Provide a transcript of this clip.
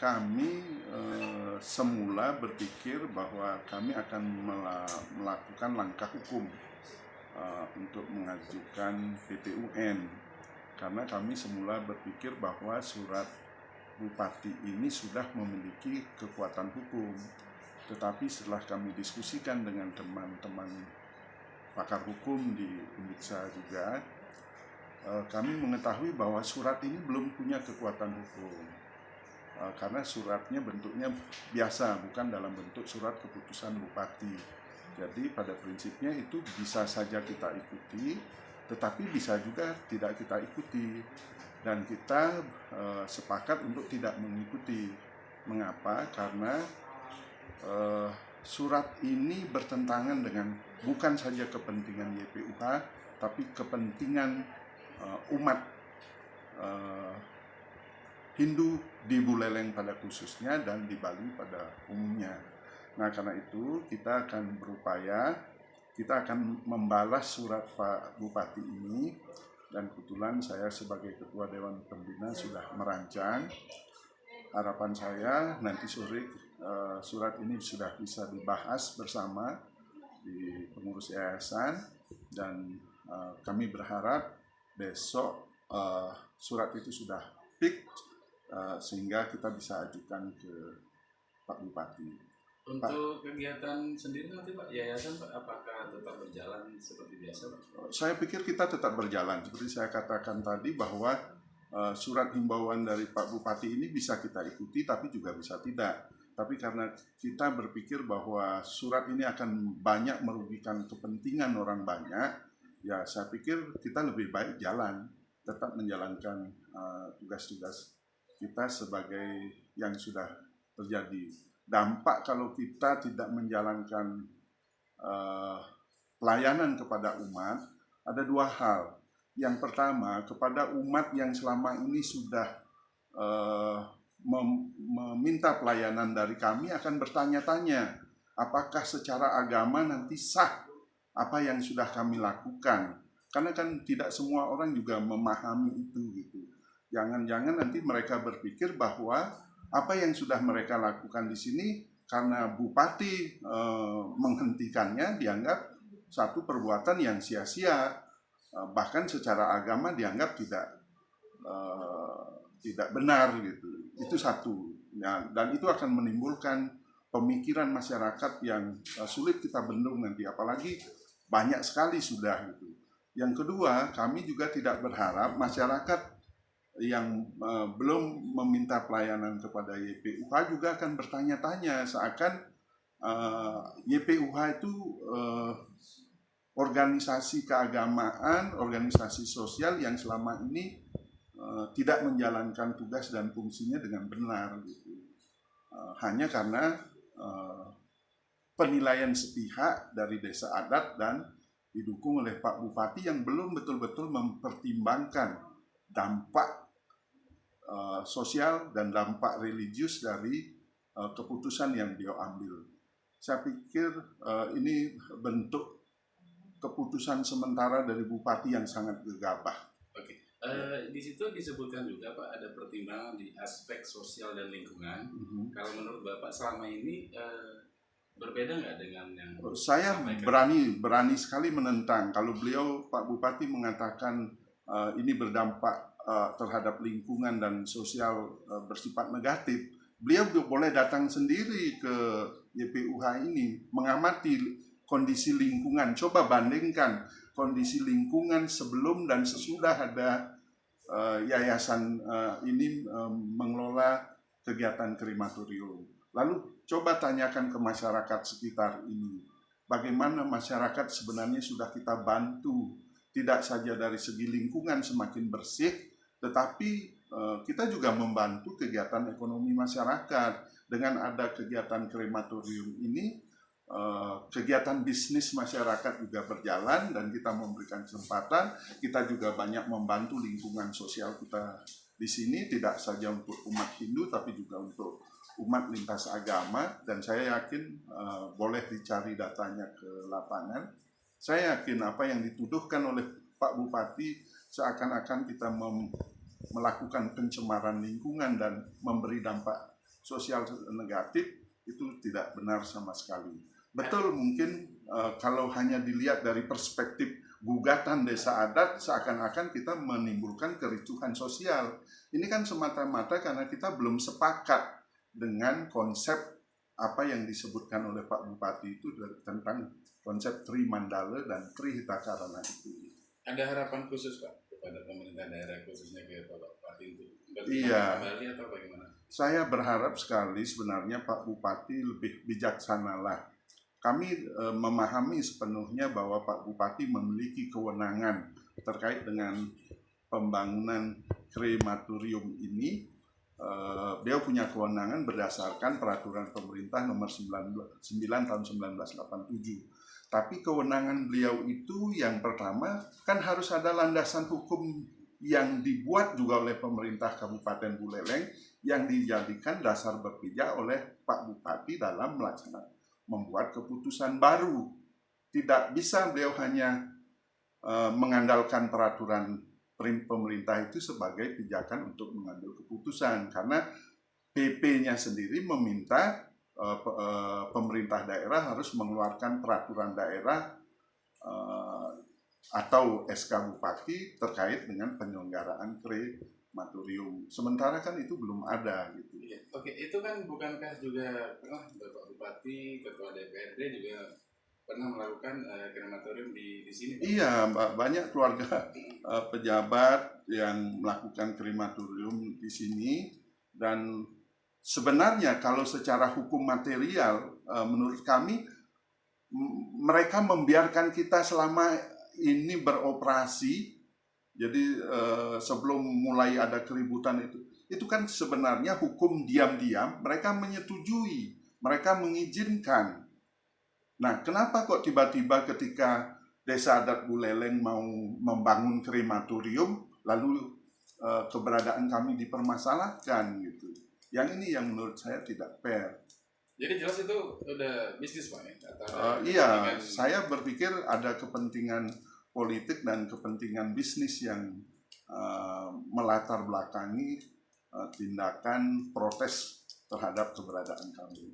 Kami semula berpikir bahwa kami akan melakukan langkah hukum untuk mengajukan PT UN, karena kami semula berpikir bahwa surat Bupati ini sudah memiliki kekuatan hukum. Tetapi setelah kami diskusikan dengan teman-teman pakar hukum di Undiksa juga, kami mengetahui bahwa surat ini belum punya kekuatan hukum. Karena suratnya bentuknya biasa, bukan dalam bentuk surat keputusan bupati. Jadi pada prinsipnya itu bisa saja kita ikuti, tetapi bisa juga tidak kita ikuti. Dan kita sepakat untuk tidak mengikuti. Mengapa? Karena surat ini bertentangan dengan bukan saja kepentingan YPUH, tapi kepentingan umat Hindu di Buleleng pada khususnya dan di Bali pada umumnya. Nah, karena itu kita akan berupaya, kita akan membalas surat Pak Bupati ini, dan kebetulan saya sebagai Ketua Dewan Pembina sudah merancang. Harapan saya nanti sore surat ini sudah bisa dibahas bersama di pengurus yayasan, dan kami berharap besok surat itu sudah fix, sehingga kita bisa ajukan ke Pak Bupati. Untuk kegiatan sendiri nanti Pak, yayasan Pak, apakah tetap berjalan seperti biasa Pak? Saya pikir kita tetap berjalan, seperti saya katakan tadi bahwa surat himbauan dari Pak Bupati ini bisa kita ikuti, tapi juga bisa tidak. Tapi karena kita berpikir bahwa surat ini akan banyak merugikan kepentingan orang banyak, ya saya pikir kita lebih baik jalan, tetap menjalankan tugas-tugas kita sebagai yang sudah terjadi. Dampak kalau kita tidak menjalankan pelayanan kepada umat ada dua hal. Yang pertama, kepada umat yang selama ini sudah meminta pelayanan dari kami akan bertanya-tanya apakah secara agama nanti sah apa yang sudah kami lakukan. Karena kan tidak semua orang juga memahami itu gitu. Jangan-jangan nanti mereka berpikir bahwa apa yang sudah mereka lakukan di sini karena Bupati menghentikannya dianggap satu perbuatan yang sia-sia, bahkan secara agama dianggap tidak benar gitu. Itu satu. Ya, dan itu akan menimbulkan pemikiran masyarakat yang sulit kita bendung nanti, apalagi banyak sekali sudah gitu. Yang kedua, kami juga tidak berharap masyarakat yang belum meminta pelayanan kepada YPUH juga akan bertanya-tanya seakan YPUH itu organisasi keagamaan, organisasi sosial yang selama ini tidak menjalankan tugas dan fungsinya dengan benar gitu. Hanya karena penilaian sepihak dari desa adat dan didukung oleh Pak Bupati yang belum betul-betul mempertimbangkan dampak sosial dan dampak religius dari keputusan yang dia ambil. Saya pikir ini bentuk keputusan sementara dari Bupati yang sangat gegabah. Oke. Di situ disebutkan juga Pak ada pertimbangan di aspek sosial dan lingkungan. Kalau menurut Bapak selama ini berbeda nggak dengan yang saya berani sekali menentang kalau beliau Pak Bupati mengatakan ini berdampak terhadap lingkungan dan sosial bersifat negatif. Beliau boleh datang sendiri ke YPUH ini mengamati kondisi lingkungan. Coba bandingkan kondisi lingkungan sebelum dan sesudah ada yayasan ini mengelola kegiatan krematorium. Lalu coba tanyakan ke masyarakat sekitar ini, bagaimana masyarakat sebenarnya sudah kita bantu, tidak saja dari segi lingkungan semakin bersih, tetapi kita juga membantu kegiatan ekonomi masyarakat. Dengan ada kegiatan krematorium ini, kegiatan bisnis masyarakat juga berjalan dan kita memberikan kesempatan. Kita juga banyak membantu lingkungan sosial kita di sini, tidak saja untuk umat Hindu tapi juga untuk umat lintas agama. Dan saya yakin boleh dicari datanya ke lapangan. Saya yakin apa yang dituduhkan oleh Pak Bupati seakan-akan kita melakukan pencemaran lingkungan dan memberi dampak sosial negatif itu tidak benar sama sekali. Betul, mungkin kalau hanya dilihat dari perspektif gugatan desa adat, seakan-akan kita menimbulkan kericuhan sosial. Ini kan semata-mata karena kita belum sepakat dengan konsep apa yang disebutkan oleh Pak Bupati itu tentang konsep Tri Mandala dan Tri Hitakarana itu. Ada harapan khusus Pak kepada pemerintah daerah, khususnya ke Bapak Bupati itu? Iya. Kembali atau bagaimana? Saya berharap sekali sebenarnya Pak Bupati lebih bijaksanalah. Kami memahami sepenuhnya bahwa Pak Bupati memiliki kewenangan terkait dengan pembangunan krematorium ini. Beliau punya kewenangan berdasarkan peraturan pemerintah nomor 9 tahun 1987. Tapi kewenangan beliau itu yang pertama kan harus ada landasan hukum yang dibuat juga oleh pemerintah Kabupaten Buleleng yang dijadikan dasar berpijak oleh Pak Bupati dalam melaksanakan membuat keputusan baru. Tidak bisa beliau hanya mengandalkan peraturan pemerintah itu sebagai pijakan untuk mengambil keputusan, karena PP-nya sendiri meminta pemerintah daerah harus mengeluarkan peraturan daerah atau SK Bupati terkait dengan penyelenggaraan krematorium. Sementara kan itu belum ada gitu. Oke, itu kan bukankah juga pernah Bapak Bupati, Ketua DPRD juga pernah melakukan krematorium di sini? Pak? Iya, banyak keluarga pejabat yang melakukan krematorium di sini, dan sebenarnya kalau secara hukum material menurut kami mereka membiarkan kita selama ini beroperasi. Jadi sebelum mulai ada keributan itu kan sebenarnya hukum diam-diam mereka menyetujui, mereka mengizinkan. Nah, kenapa kok tiba-tiba ketika Desa Adat Buleleng mau membangun krematorium lalu keberadaan kami dipermasalahkan gitu? Yang ini yang menurut saya tidak fair. Jadi jelas itu udah bisnis Pak ya? Iya, saya berpikir ada kepentingan politik dan kepentingan bisnis yang melatar belakangi tindakan protes terhadap keberadaan kami.